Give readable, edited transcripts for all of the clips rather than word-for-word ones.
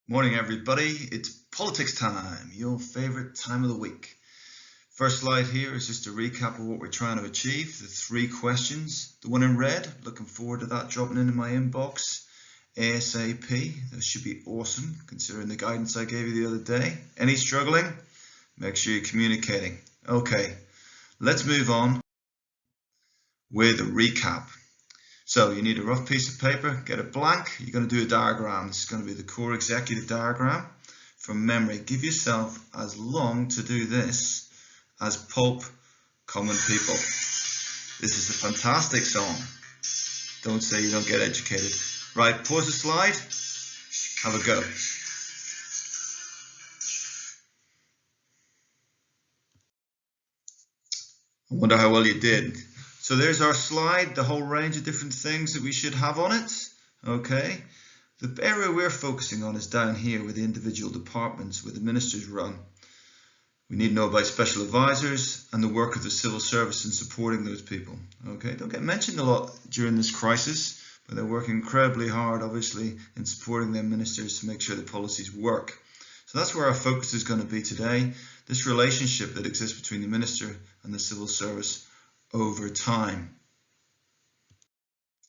Morning, everybody. It's politics time, your favorite time of the week. First slide here is just a recap of what we're trying to achieve, the 3 questions. The one in red, looking forward to that dropping into my inbox ASAP. That should be awesome, considering the guidance I gave you the other day. Any struggling? Make sure you're communicating. Okay, let's move on with a recap. So you need a rough piece of paper, get it blank. You're going to do a diagram. This is going to be the core executive diagram from memory. Give yourself as long to do this as Pulp Common People. This is a fantastic song. Don't say you don't get educated. Right, pause the slide. Have a go. I wonder how well you did. So there's our slide, the whole range of different things that we should have on it. Okay, the area we're focusing on is down here with the individual departments where the ministers run. We need to know about special advisors and the work of the civil service in supporting those people. Okay, don't get mentioned a lot during this crisis, but they're working incredibly hard, obviously, in supporting their ministers to make sure the policies work. So that's where our focus is going to be today, this relationship that exists between the minister and the civil service over time.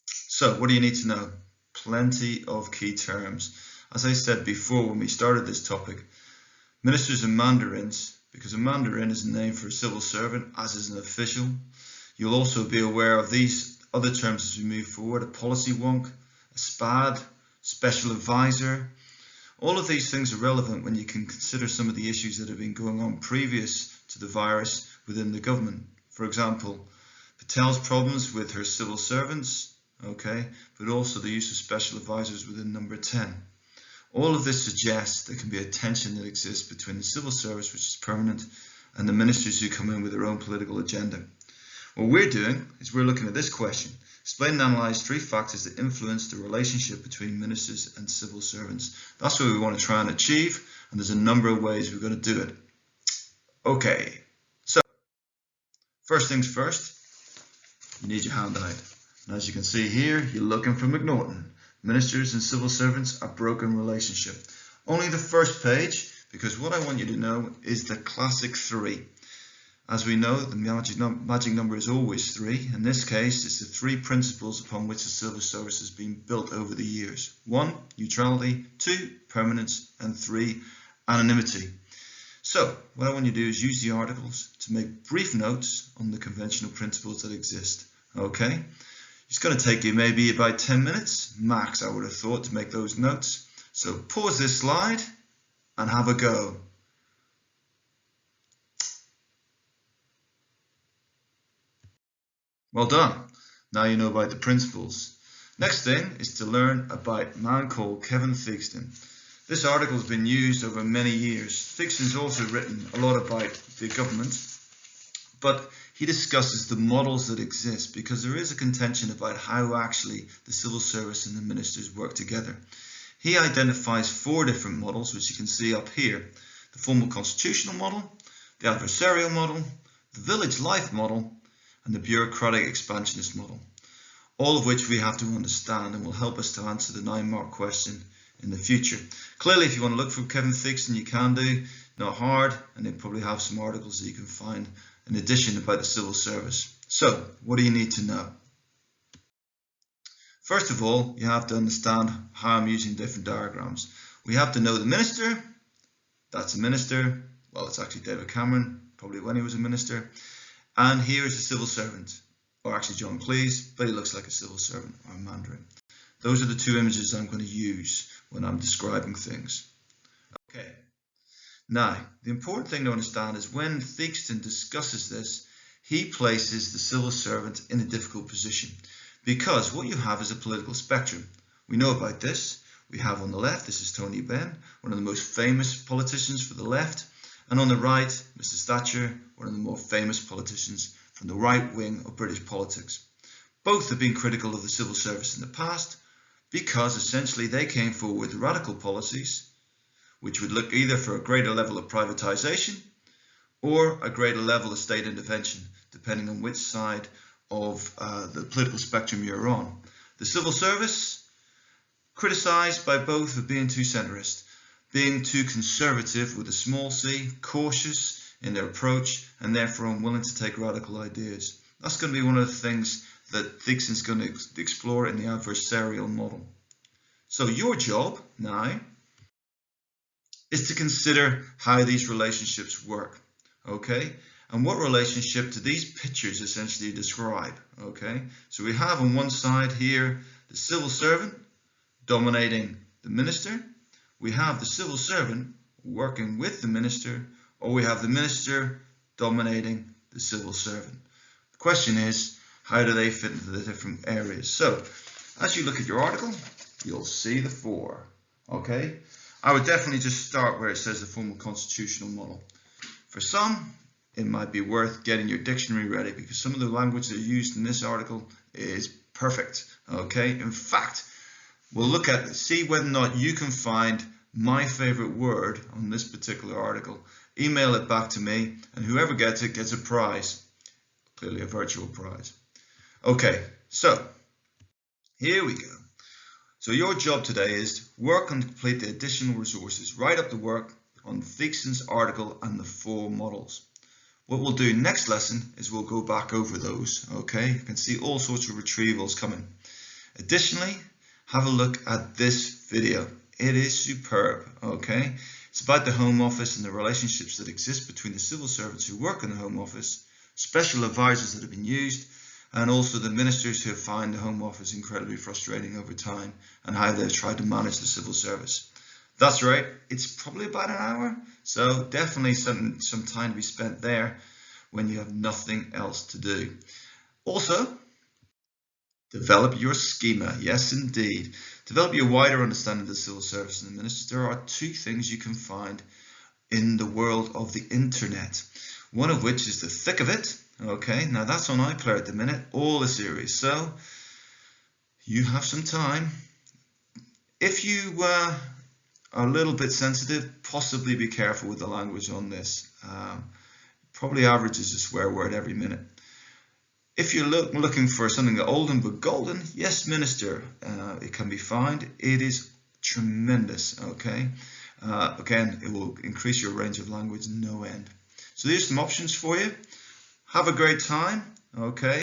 So what do you need to know? Plenty of key terms. As I said before when we started this topic, ministers and mandarins, because a mandarin is a name for a civil servant, as is an official. You'll also be aware of these other terms as we move forward: a policy wonk, a SPAD, special advisor. All of these things are relevant when you can consider some of the issues that have been going on previous to the virus within the government. For example, Patel's problems with her civil servants, okay, but also the use of special advisors within number 10. All of this suggests there can be a tension that exists between the civil service, which is permanent, and the ministers who come in with their own political agenda. What we're doing is we're looking at this question: explain and analyse 3 factors that influence the relationship between ministers and civil servants. That's what we want to try and achieve, and there's a number of ways we're going to do it. Okay, so first things first, you need your handout. And as you can see here, you're looking for McNaughton. Ministers and civil servants, a broken relationship. Only the first page, because what I want you to know is the classic 3. As we know, the magic number is always 3. In this case, it's the 3 principles upon which the civil service has been built over the years. 1, neutrality; 2, permanence; and 3, anonymity. So, what I want you to do is use the articles to make brief notes on the conventional principles that exist. Okay? It's going to take you maybe about 10 minutes, max I would have thought, to make those notes. So pause this slide and have a go. Well done. Now you know about the principles. Next thing is to learn about a man called Kevin Theakston. This article has been used over many years. Theakston's also written a lot about the government, but he discusses the models that exist, because there is a contention about how actually the civil service and the ministers work together. He identifies 4 different models, which you can see up here: the formal constitutional model, the adversarial model, the village life model, and the bureaucratic expansionist model, all of which we have to understand and will help us to answer the 9-mark question in the future. Clearly, if you want to look for Kevin Theakston, you can do, not hard, and they probably have some articles that you can find in addition about the civil service. So, what do you need to know? First of all, you have to understand how I'm using different diagrams. We have to know the minister. That's a minister. Well, it's actually David Cameron, probably when he was a minister. And here is a civil servant, or actually John Cleese, but he looks like a civil servant or a mandarin. Those are the 2 images I'm going to use when I'm describing things. Okay. Now, the important thing to understand is when Theakston discusses this, he places the civil servant in a difficult position, because what you have is a political spectrum. We know about this. We have on the left, this is Tony Benn, one of the most famous politicians for the left, and on the right, Mrs. Thatcher, one of the more famous politicians from the right wing of British politics. Both have been critical of the civil service in the past, because essentially they came forward with radical policies which would look either for a greater level of privatisation or a greater level of state intervention, depending on which side of the political spectrum you're on. The civil service, criticised by both for being too centrist. being too conservative with a small c, cautious in their approach, and therefore unwilling to take radical ideas. That's going to be one of the things that Thigsen's going to explore in the adversarial model. So your job now is to consider how these relationships work, okay? And what relationship do these pictures essentially describe, okay? So we have on one side here the civil servant dominating the minister. We have the civil servant working with the minister, or we have the minister dominating the civil servant. The question is, how do they fit into the different areas? So, as you look at your article, you'll see the four, okay? I would definitely just start where it says the formal constitutional model. For some, it might be worth getting your dictionary ready because some of the language that are used in this article is perfect, okay? In fact, we'll look at see whether or not you can find my favorite word on this particular article. Email it back to me, and whoever gets it gets a prize, clearly a virtual prize. Okay, so here we go. So your job today is work and complete the additional resources. Write up the work on Thigsen's article and the four models. What we'll do next lesson is we'll go back over those, okay? You can see all sorts of retrievals coming. Additionally, have a look at this video. It is superb, okay? It's about the Home Office and the relationships that exist between the civil servants who work in the Home Office, special advisors that have been used, and also the ministers who find the Home Office incredibly frustrating over time and how they've tried to manage the civil service. That's right, it's probably about an hour, so definitely some time to be spent there when you have nothing else to do. Also, develop your schema. Yes, indeed. Develop your wider understanding of the civil service and the ministers. There are two things you can find in the world of the internet. One of which is the thick of it. Okay, now that's on iPlayer at the minute, all the series. So you have some time. If you are a little bit sensitive, possibly be careful with the language on this. Probably averages a swear word every minute. If you're looking for something olden but golden, yes, minister, it can be found. It is tremendous, okay? Again, it will increase your range of language no end. So there's some options for you. Have a great time, okay?